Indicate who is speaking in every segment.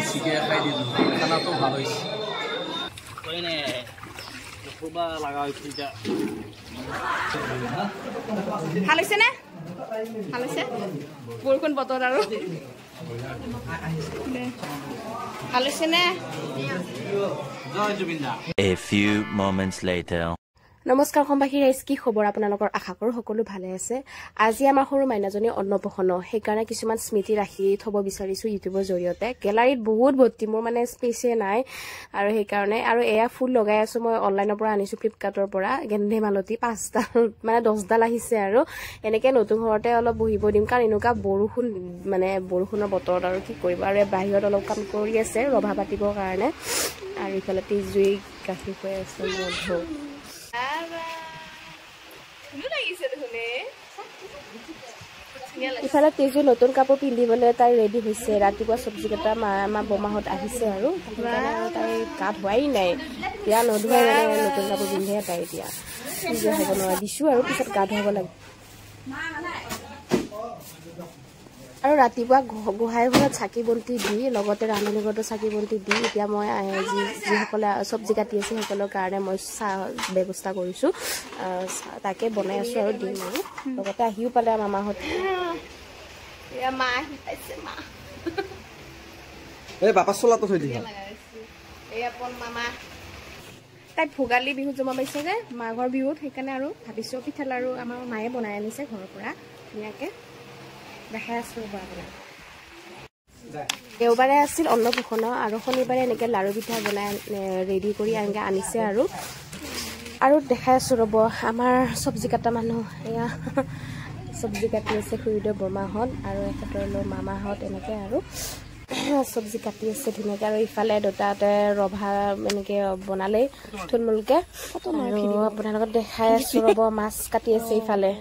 Speaker 1: বেছিকৈ খাই দিলোঁ খানাটো ভাল হৈছে
Speaker 2: ভাল হৈছে নে ভাল হৈছে বৰষুণ বতৰ আৰু ভাল হৈছে নে
Speaker 3: A few moments later.
Speaker 2: নমস্কাৰ সম্বাসী ৰাইজ কি খবৰ আপোনালোকৰ আশা কৰো সকলো ভালে আছে আজি আমাৰ সৰু মাইনাজনী অন্নপ্ৰসন্ন সেইকাৰণে কিছুমান স্মৃতি ৰাখি থব বিচাৰিছো ইউটিউবৰ জৰিয়তে গেলাৰীত বহুত ভৰ্তি মোৰ মানে স্পেচে নাই আৰু সেইকাৰণে আৰু এয়া ফুল লগাই আছো মই অনলাইনৰ পৰা আনিছো ফ্লিপকাৰ্টৰ পৰা গেন্ধে মালতি 5টা মানে 10ডাল আহিছে আৰু এনেকে নতুন ঘৰতে অলপ বহিব দিম কাৰণ এনেকুৱা বৰষুণ মানে বৰষুণৰ বতৰত আৰু কি কৰিব আৰু বাহিৰত অলপ কাম কৰি আছে ৰভা পাতিবৰ কাৰণে আৰু ইফালে তিজুই গাখীৰ খুৱাই আছে মধু ইফালে তেজু নতুন কাপোৰ পিন্ধিবলৈ তাই ৰেডি হৈছে ৰাতিপুৱা চব্জি কেইটা আমাৰ বমাহঁত আহিছে আৰু তাই গা ধোৱাই নাই এতিয়া নধুৱাই মানে নতুন কাপোৰ পিন্ধে তাই এতিয়া নিজে হ'ব নোৱাৰা দিছো আৰু পিছত গা ধুৱাব লাগিব আৰু ৰাতিপুৱা গোহাঁই ঘৰত চাকি বন্তি দি লগতে ৰান্ধনি ঘৰতো চাকি বন্তি দি এতিয়া মই যিসকলে চব্জি কাটি আছে সকলৰ কাৰণে মই চাহ ব্যৱস্থা কৰিছোঁ তাকে বনাই আছোঁ আৰু দিম আৰু লগতে আহিও পালে মামাহঁত মা আহি পাইছে মা
Speaker 1: এই বাপা চোলাটো থৈ দিয়া
Speaker 2: মামা তাই ভোগালী বিহুত জমা পাইছে যে মাঘৰ বিহুত সেইকাৰণে আৰু ভাবিছোঁ পিঠা লাৰু আমাৰ মায়ে বনাই আনিছে ঘৰৰ পৰা ধুনীয়াকৈ দেখাই আছোঁ দেওবাৰে আছিল অন্নপ্ৰসন্ন আৰু শনিবাৰে এনেকৈ লাৰু পিঠা বনাই ৰেডি কৰি এনেকৈ আনিছে আৰু দেখাই আছোঁ ৰ'ব আমাৰ চব্জি কাটা মানুহ এয়া চব্জি কাটি আছে খুৰীদেউ বৰমাহঁত আৰু এখেতৰ মামাহঁত এনেকৈ আৰু চব্জি কাটি আছে ধুনীয়াকৈ আৰু ইফালে দুটাতে ৰভা এনেকৈ বনালেই থুলমূলকৈ আৰু আপোনাৰ লগত দেখাই আছোঁ ৰ'ব মাছ কাটি আছে ইফালে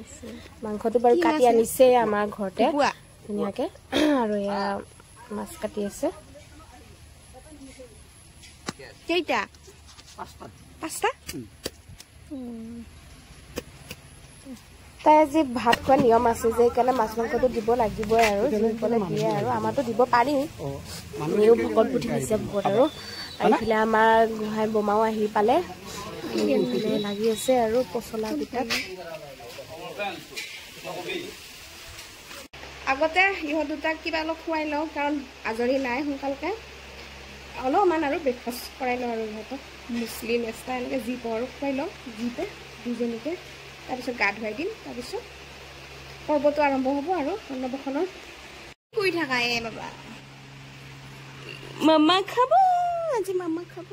Speaker 2: মাংসটো বাৰু কাটি আনিছে আমাৰ ঘৰতে ধুনীয়াকৈ আৰু এয়া মাছ কাটি আছে কেইটা 5টা তাই আজি ভাত খোৱা নিয়ম আছে যে সেইকাৰণে মাছ মাংসটো দিব লাগিবই আৰু দিবলৈ দিয়ে আৰু আমাৰতো দিব পাৰি আমিও ভকত পুঠি দিছে ভকত আৰু এইফালে আমাৰ গোহাঁই বোমাও আহি পালে লাগি আছে আৰু পচলা কেইটাত আগতে ইহঁত দুটাক কিবা অলপ খুৱাই লওঁ কাৰণ আজৰি নাই সোনকালকৈ অলপমান আৰু ব্ৰেকফাষ্ট কৰাই লওঁ আৰু ইহঁতক মুছলি নেষ্টা এনেকৈ যি পাওঁ আৰু খুৱাই লওঁ জিপে দুজনীকে তাৰপিছত গা ধুৱাই দিম তাৰপিছত পৰ্বটো আৰম্ভ হ'ব আৰু অন্নপ্ৰসন্নৰ শুই থাকা বাবা মামা খাব আজি মামা খাব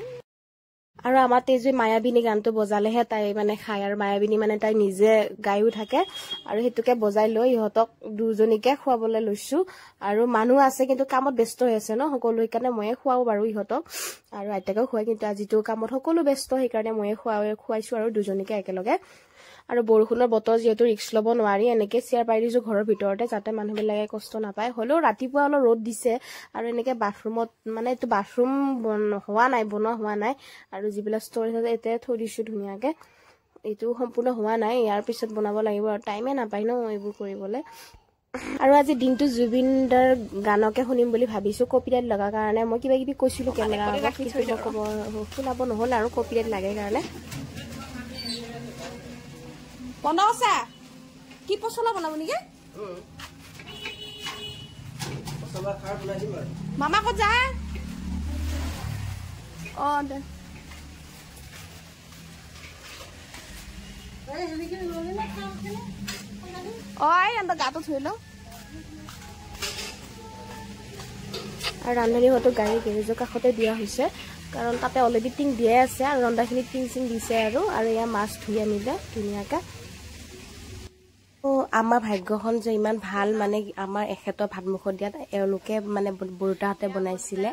Speaker 2: আৰু আমাৰ তেজুৱে মায়াবিনী গানটো বজালেহে তাই মানে খায় আৰু মায়াবিনী মানে তাই নিজে গায়ো থাকে আৰু সেইটোকে বজাই লৈ ইহঁতক দুজনীকে খুৱাবলৈ লৈছোঁ আৰু মানুহ আছে কিন্তু কামত ব্যস্ত হৈ আছে ন সকলো সেইকাৰণে ময়ে খুৱাওঁ বাৰু ইহঁতক আৰু আইতাকেও খুৱাই কিন্তু আজিতো কামত সকলো ব্যস্ত সেইকাৰণে ময়ে খুৱাইছোঁ আৰু দুজনীকে একেলগে আৰু বৰষুণৰ বতৰ যিহেতু ৰিক্স ল'ব নোৱাৰি এনেকৈ চেয়াৰ পাৰি দিছোঁ ঘৰৰ ভিতৰতে যাতে মানুহবিলাকে কষ্ট নাপায় হ'লেও ৰাতিপুৱা অলপ ৰ'দ দিছে আৰু এনেকৈ বাথৰুমত মানে এইটো বাথৰুম বনোৱা হোৱা নাই আৰু যিবিলাক ষ্ট'ৰেজ আছে এতিয়া থৈ দিছোঁ ধুনীয়াকৈ এইটো সম্পূৰ্ণ হোৱা নাই ইয়াৰ পিছত বনাব লাগিব আৰু টাইমে নাপায় ন এইবোৰ কৰিবলৈ আৰু আজি দিনটো জুবিন দাৰ গানকে শুনিম বুলি ভাবিছোঁ কপিৰাইট লগাৰ কাৰণে মই কিবা কিবি কৈছিলোঁ কেমেৰা শুনাব নহ'ল আৰু কপিৰাইট লাগে কাৰণে বনাওছা কি পচলা বনাব নেকি মামা ক'ত যা দে গাটো থৈ লওঁ আৰু ৰান্ধনীহঁতো গাড়ী গেৰেজৰ কাষতে দিয়া হৈছে কাৰণ তাতে অলৰেডি টিং দিয়াই আছে আৰু ৰন্ধাখিনিত টিং চিং দিছে আৰু এয়া মাছ ধুই আনিলে ধুনীয়াকৈ আমাৰ ভাগ্যখন যে ইমান ভাল মানে আমাৰ এখেতৰ ভাতমুখত দিয়াত এওঁলোকে মানে বৰুতাহঁতে বনাইছিলে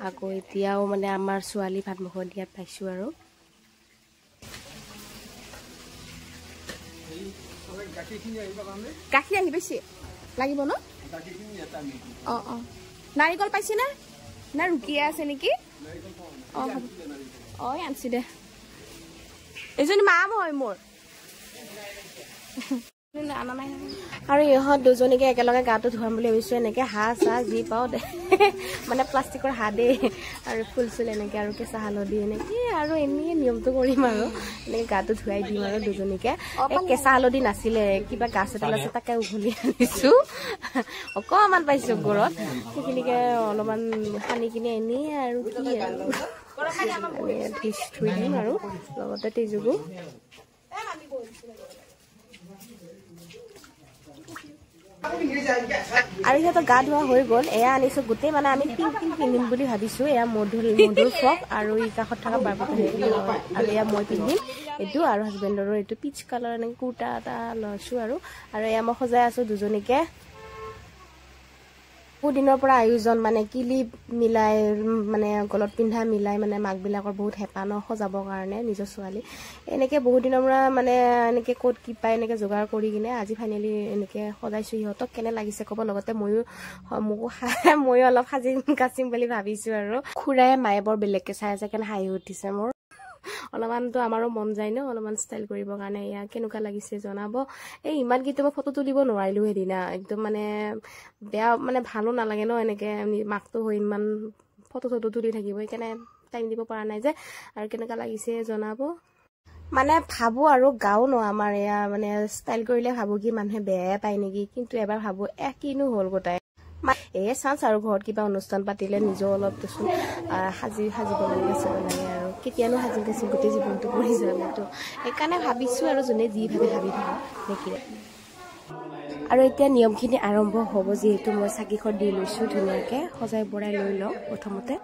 Speaker 2: আকৌ এতিয়াও মানে আমাৰ ছোৱালী ভাতমুখত দিয়াত পাইছোঁ আৰু গাখীৰ আহি পাইছে লাগিব ন নাৰিকল পাইছে না ৰুকিয়ে আছে নেকি আনছি দে এজনী মা হয় মোৰ আৰু ইহঁত দুজনীকে একেলগে গাটো ধুৱাম বুলি ভাবিছোঁ এনেকৈ হাঁহ চাহ যি পাওঁ দে মানে প্লাষ্টিকৰ হাঁহ দেই আৰু ফুল চুল এনেকৈ আৰু কেঁচা হালধি এনেকৈ আৰু এনেই নিয়মটো কৰিম আৰু এনেকৈ গাটো ধুৱাই দিম আৰু দুজনীকে এই কেঁচা হালধি নাছিলে কিবা গাছ এডাল আছে তাকে উঘলি আনিছোঁ অকণমান পাইছোঁ ঘৰত সেইখিনিকে অলপমান সানি কিনে এনেই আৰু কি আৰু ধুই দিম আৰু লগতে তেজুকো আৰু সিহঁতৰ গা ধোৱা হৈ গ'ল এয়া আনিছোঁ গোটেই মানে আমি পিংক পিংক পিন্ধিম বুলি ভাবিছোঁ এয়া মধুৰ ফ্ৰক আৰু এই কাষত থকা বাৰবুটা আৰু এয়া মই পিন্ধিম এইটো আৰু হাজবেণ্ডৰো এইটো পিচ কালাৰ এনেকৈ কুৰ্তা এটা লৈছোঁ আৰু এয়া মই সজাই আছোঁ দুজনীকে বহুত দিনৰ পৰা আয়োজন মানে কিলিপ মিলাই মানে গলত পিন্ধা মিলাই মানে মাকবিলাকৰ বহুত হেঁপাহ ন সজাবৰ কাৰণে নিজৰ ছোৱালী এনেকৈ বহুত দিনৰ পৰা মানে এনেকৈ ক'ত কি পায় এনেকৈ যোগাৰ কৰি কিনে আজি ফাইনেলি এনেকৈ সজাইছোঁ সিহঁতক কেনে লাগিছে ক'ব লগতে ময়ো অলপ সাজিম কাচিম বুলি ভাবিছোঁ আৰু খুৰাই মায়ে বৰ বেলেগকৈ চাই আছে কেনে হাঁহি উঠিছে মোৰ অলপমানতো আমাৰো মন যায় ন অলপমান ষ্টাইল কৰিবৰ কাৰণে এয়া কেনেকুৱা লাগিছে জনাব এই ইমানকেইটা মই ফটো তুলিব নোৱাৰিলোঁ সেইদিনা একদম মানে বেয়া মানে ভালো নালাগে ন এনেকৈ মাকটো হৈ ইমান ফটো তুলি থাকিব সেইকাৰণে টাইম দিব পৰা নাই যে আৰু কেনেকুৱা লাগিছে জনাব মানে ভাবোঁ আৰু গাও ন আমাৰ এয়া মানে ষ্টাইল কৰিলে ভাবোঁ কি মানুহে বেয়াই পায় নেকি কিন্তু এবাৰ ভাবোঁ কিনো হ'ল গোটাই চান্স আৰু ঘৰত কিবা অনুষ্ঠান পাতিলে নিজেও অলপ দেচোন সাজিব লাগে আৰু কেতিয়ানো সাজিম কাচিম গোটেই জীৱনটো কৰি যাম তো সেইকাৰণে ভাবিছোঁ আৰু যোনে যি ভাবি থাকক নেকি আৰু এতিয়া নিয়মখিনি আৰম্ভ হ'ব যিহেতু মই চাকিখন দি লৈছোঁ ধুনীয়াকৈ সজাই বৰাই লৈ লওঁ প্ৰথমতে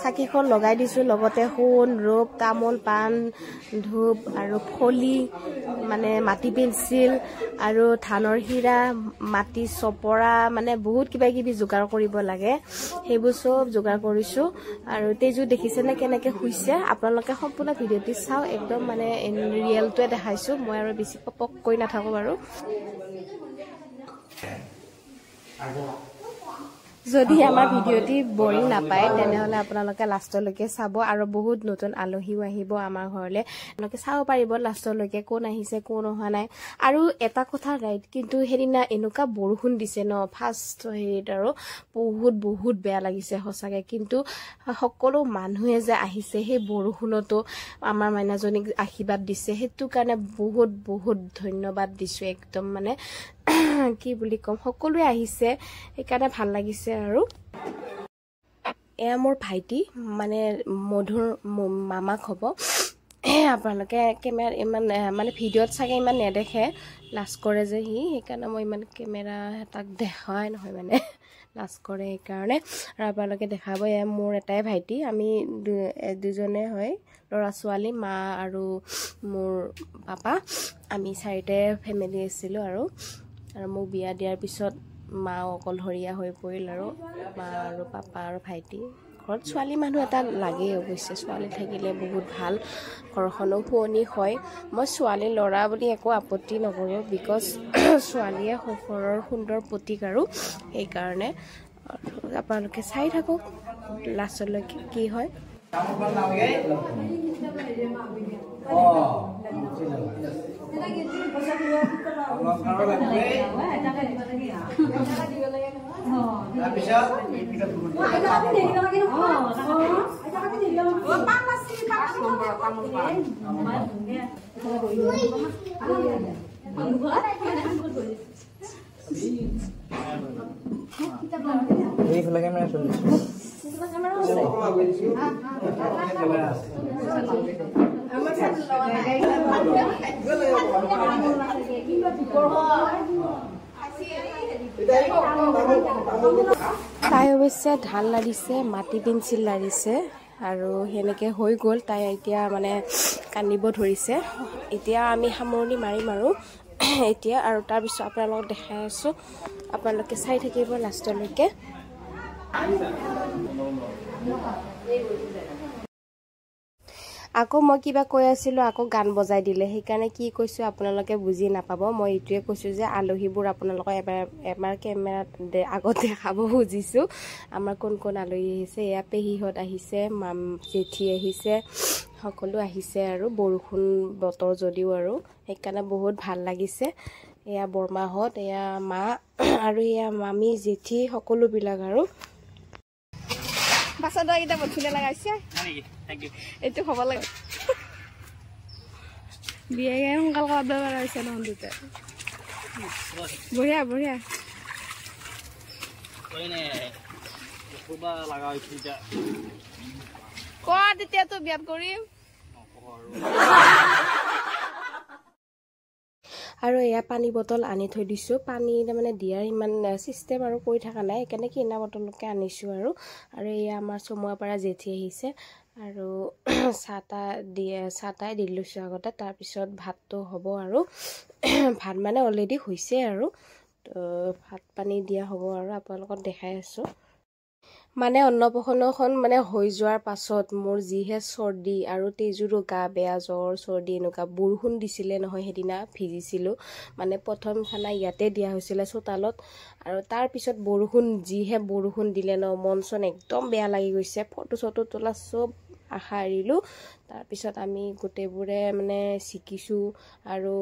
Speaker 2: চাকিখন লগাই দিছোঁ লগতে সোণ ৰূপ তামোল পাণ ধূপ আৰু ফলি মানে মাটি পেঞ্চিল আৰু ধানৰ হীৰা মাটি চপৰা মানে বহুত কিবা কিবি যোগাৰ কৰিব লাগে সেইবোৰ চব যোগাৰ কৰিছোঁ আৰু তেজু দেখিছেনে কেনেকৈ শুইছে আপোনালোকে সম্পূৰ্ণ ভিডিঅ'টি চাওক একদম মানে ৰিয়েলটোৱে দেখাইছোঁ মই আৰু বেছি পপক কৈ নাথাকোঁ বাৰু যদি আমাৰ ভিডিঅ'টি বৰিং নাপায় তেনেহ'লে আপোনালোকে লাষ্টলৈকে চাব আৰু বহুত নতুন আলহীও আহিব আমাৰ ঘৰলৈ আপোনালোকে চাব পাৰিব লাষ্টলৈকে কোন আহিছে কোন অহা নাই আৰু এটা কথা ৰাইট কিন্তু সেইদিনা এনেকুৱা বৰষুণ দিছে ন ফাৰ্ষ্ট হেৰিত আৰু বহুত বেয়া লাগিছে সঁচাকৈ কিন্তু সকলো মানুহে যে আহিছে সেই বৰষুণতো আমাৰ মাইনাজনীক আশীৰ্বাদ দিছে সেইটো কাৰণে বহুত ধন্যবাদ দিছোঁ একদম মানে কি বুলি ক'ম সকলোৱে আহিছে সেইকাৰণে ভাল লাগিছে আৰু এয়া মোৰ ভাইটি মানে মধুৰ মামাক হ'ব আপোনালোকে কেমেৰা ইমান মানে ভিডিঅ'ত চাগে ইমান নেদেখে লাজ কৰে যে সেইকাৰণে মই ইমান কেমেৰা তাক দেখাই নহয় মানে লাজ কৰে সেইকাৰণে আৰু আপোনালোকে দেখাব এয়া মোৰ এটাই ভাইটি আমি দুজনে হয় ল'ৰা ছোৱালী মা আৰু মোৰ পাপা আমি চাৰিটাই ফেমিলি আছিলোঁ আৰু মোক বিয়া দিয়াৰ পিছত মা অকলশৰীয়া হৈ পৰিল আৰু মা আৰু পাপা আৰু ভাইটি ঘৰত ছোৱালী মানুহ এটা লাগেই অৱশ্যে ছোৱালী থাকিলে বহুত ভাল ঘৰখনো শুৱনি হয় মই ছোৱালী ল'ৰা বুলি একো আপত্তি নকৰোঁ বিকজ ছোৱালীয়ে ঘৰৰ সুন্দৰ প্ৰতীক আৰু সেইকাৰণে আপোনালোকে চাই থাকক লাষ্টলৈকে কি হয় তাই অৱশ্যে ঢাল লাৰিছে মাটি পেঞ্চিল লাৰিছে আৰু সেনেকৈ হৈ গ'ল তাই এতিয়া মানে কান্দিব ধৰিছে এতিয়া আমি সামৰণি মাৰিম আৰু এতিয়া আৰু তাৰপিছত আপোনালোকক দেখাই আছোঁ আপোনালোকে চাই থাকিব লাষ্টলৈকে আকৌ মই কিবা কৈ আছিলো আকৌ গান বজাই দিলে সেইকাৰণে কি কৈছো আপোনালোকে বুজি নাপাব মই ইটোৱে কৈছো যে আলহীবোৰ আপোনালোকে এবাৰ কেমেৰাত আগত দেখাব খুজিছো আমাৰ কোন কোন আলহী আহিছে এয়া পেহীহত আহিছে মাম জেঠি আহিছে সকলো আহিছে আৰু বৰষুণ বতৰ যদিও আৰু সেইকাৰণে বহুত ভাল লাগিছে এয়া বৰমাহত এয়া মা আৰু এয়া মামী জেঠি সকলো বিলাক আৰু বাসা দা এটা বছরে লাগাইছে নাকি থ্যাংক ইউ এটো হব লাগে বিয়ে গে সোনকাল কব লাগাইছে ন দুতে বঢ়িয়া বঢ়িয়া কইনে খুবা লাগা হইছে এটা ক দিতে তো বিয়াত কৰিম আৰু এয়া পানী বটল আনি থৈ দিছো পানী মানে দিয়াৰ ইমান সিস্টেম আৰু কৰি থকা নাই কেনে কিনা বটলকে আনিছো আৰু এয়া আমাৰ চমুৱাৰ পৰা জেঠি আহিছে আৰু চাটাই দি লৈছো আগতে তাৰ পিছত ভাতটো হ'ব আৰু ভাত মানে অলৰেডি হৈছে আৰু ভাত পানী দিয়া হ'ব আৰু আপোনালোকক দেখাই আছো মানে অন্নপ্ৰসন্নখন মানে হৈ যোৱাৰ পাছত মোৰ যিহে চৰ্দি আৰু তেজুৰো গা বেয়া জ্বৰ চৰ্দি এনেকুৱা বৰষুণ দিছিলে নহয় হেদিনা ভিজিছিলো মানে প্ৰথম খানা ইয়াতে দিয়া হৈছিলে চোতালত আৰু তাৰ পিছত বৰষুণ যিহে বৰষুণ দিলে ন মনচন একদম বেয়া লাগি গৈছে ফটো চটো তোলা সব আশা এৰিলো তাৰ পিছত আমি গোটেইবোৰে মানে শিকিছো আৰু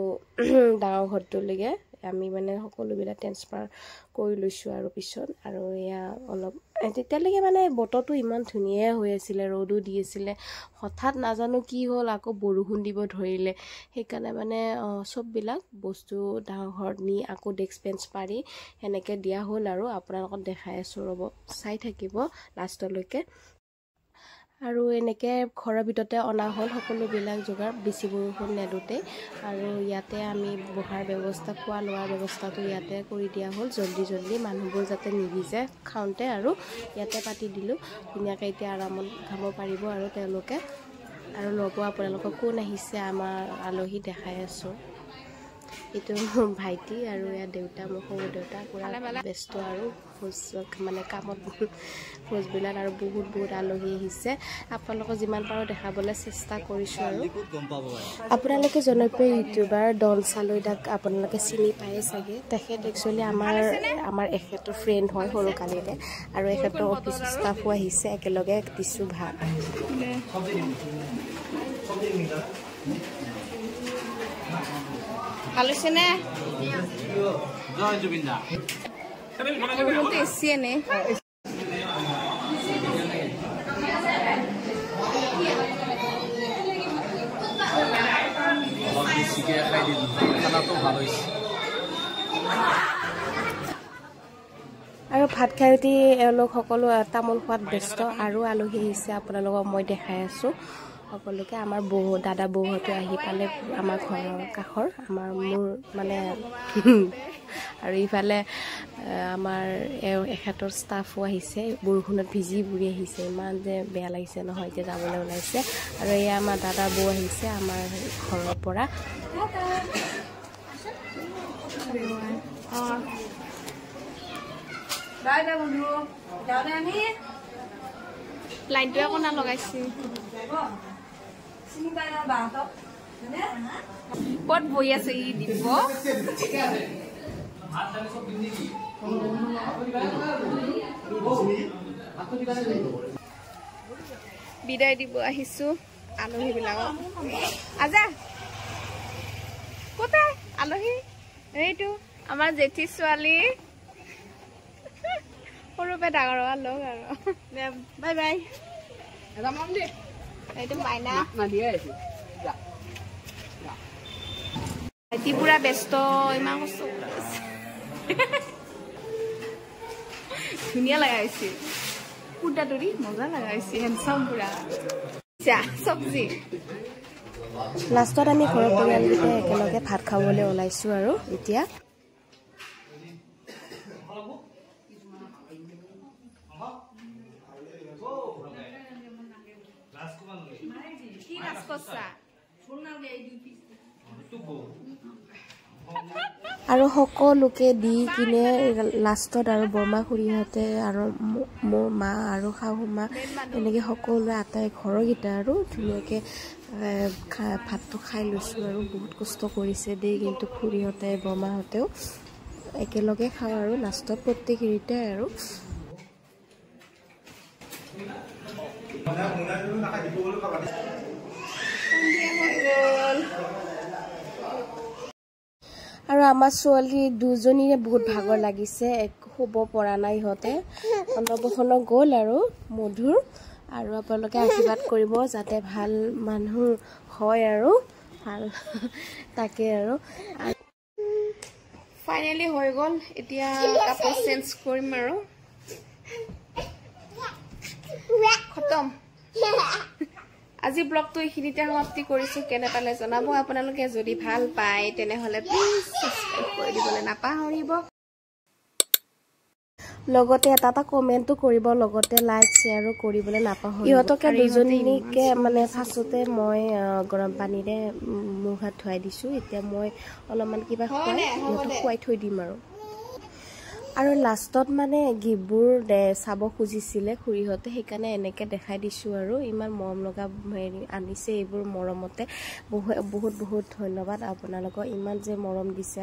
Speaker 2: ডাঙৰ ঘৰটোলৈকে আমি মানে সকলোবিলাক ট্ৰান্সফাৰ কৰি লৈছো আৰু পিছত আৰু এয়া অলপ তেতিয়ালৈকে মানে বতৰটো ইমান ধুনীয়া হৈ আছিলে ৰ'দো দি আছিলে হঠাৎ নাজানো কি হ'ল আকৌ বৰষুণ দিব ধৰিলে সেইকাৰণে মানে সববিলাক বস্তু ডাঙৰ ঘৰত নি আকৌ ডেস্ক বেঞ্চ পাৰি এনেকৈ দিয়া হ'ল আৰু আপোনালোকক দেখাই আছো ৰ'ব চাই থাকিব লাষ্টলৈকে আৰু এনেকে ঘৰৰ ভিতৰতে অনা হ'ল সকলোবিলাক যোগাৰ বেছি বৰষুণ নেদোতে আৰু ইয়াতে আমি বহাৰ ব্যৱস্থা খোৱা লোৱাৰ ব্যৱস্থাটো ইয়াতে কৰি দিয়া হ'ল জলদি মানুহবোৰ যাতে নিভিজে খাওঁতে আৰু ইয়াতে পাতি দিলোঁ ধুনীয়াকৈ এতিয়া আৰামত খাব পাৰিব আৰু তেওঁলোকে আৰু ল'ব আপোনালোকক কোন আহিছে আমাৰ আলহী দেখাই আছোঁ এইটো ভাইটি আৰু ইয়াৰ দেউতা মোৰ সৰু দেউতা পুৰা ব্যস্ত আৰু মানে কামত খোজবিলাক আৰু বহুত আলহী আহিছে আপোনালোকক যিমান পাৰোঁ দেখাবলৈ চেষ্টা কৰিছোঁ আৰু আপোনালোকে জনপ্ৰিয় ইউটিউবাৰ ডন চালৈদাক আপোনালোকে চিনি পায়ে চাগে তেখেত একচুৱেলি আমাৰ এখেতৰ ফ্ৰেণ্ড হয় সৰু কালিতে আৰু এখেতৰ অফিচ ষ্টাফো আহিছে একেলগে দিছোঁ ভাত আলোচনা জয় জুবিন্দা বহুত এসিয়ে নে
Speaker 1: শিকে খাই দিলো খানাটো ভাল হৈছে
Speaker 2: আৰু ভাত খাই উঠি এওঁলোক সকলো তামোল খোৱাত ব্যস্ত আৰু আলহী আহিছে আপোনালোকক মই দেখাই আছো সকলোকে আমাৰ দাদা বৌহঁতে আহি পালে আমাৰ ঘৰৰ কাষৰ মোৰ মানে আৰু ইফালে আমাৰ এখেতৰ ষ্টাফো আহিছে বৰষুণত ভিজি বুৰি আহিছে ইমান যে বেয়া লাগিছে নহয় যে যাবলৈ ওলাইছে আৰু এয়া আমাৰ দাদা বৌ আহিছে আমাৰ ঘৰৰ পৰা লাইনটো আকৌ না লগাইছে ক'ত বহি আছে ই দিব বিদায় দিব আহিছো আলহী বিলাকক আজা ক'ত আলহী এইটো আমাৰ জেঠি ছোৱালী সৰুপে ডাঙৰ হোৱা লগ আৰু বাই বাই এইটো মাইনা ভাইটি পুৰা ব্যস্ত ইমান কষ্ট ধুনীয়া লগাইছে কুৰ্তা দৰি মজা লগাইছে হেণ্ডচাম পুৰা চব্জি লাষ্টত আমি ঘৰৰ পৰিয়ালকেইটা একেলগে ভাত খাবলৈ ওলাইছো আৰু এতিয়া আৰু সকলোকে দি কিনে লাষ্টত আৰু বৰমা খুৰীহঁতে আৰু মোৰ মা আৰু শাহু মা এনেকৈ সকলোৱে আটাই ঘৰৰকেইটা আৰু ধুনীয়াকৈ ভাতটো খাই লৈছোঁ আৰু বহুত কষ্ট কৰিছে দেই কিন্তু খুৰীহঁতে বৰমাহঁতেও একেলগে খাওঁ আৰু লাষ্টত প্ৰত্যেকখিনিতে আৰু আৰু আমাৰ ছোৱালী দুজনীৰে বহুত ভাগৰ লাগিছে শুব পৰা নাই ইহঁতে অন্নপ্ৰসন্ন গ'ল আৰু মধুৰ আৰু আপোনালোকে আশীৰ্বাদ কৰিব যাতে ভাল মানুহ হয় আৰু ভাল তাকে আৰু ফাইনেলি হৈ গ'ল এতিয়া কাপোৰ চেঞ্জ কৰিম আৰু খতম আজি ব্লগটো এইখিনিতে সমাপ্তি কৰিছোঁ কেনে পালে জনাব আপোনালোকে যদি ভাল পায় তেনেহ'লে প্লিজ সাবস্ক্ৰাইব কৰি দিবলৈ নাপাহৰিব লগতে এটা কমেণ্টো কৰিব লগতে লাইক শ্বেয়াৰো কৰিবলৈ নাপাহৰিব ইহঁতকে দুজনীকে মানে ফাৰ্ষ্টতে মই গৰম পানীৰে মুখ হাত ধুৱাই দিছোঁ এতিয়া মই অলপমান কিবা খুৱাই থৈ দিম আৰু লাষ্টত মানে গিফ্টবোৰ চাব খুজিছিলে খুৰীহঁতে সেইকাৰণে এনেকৈ দেখাই দিছোঁ আৰু ইমান মৰম লগা হেৰি আনিছে এইবোৰ মৰমতে বহুত বহুত বহুত ধন্যবাদ আপোনালোকক ইমান যে মৰম দিছে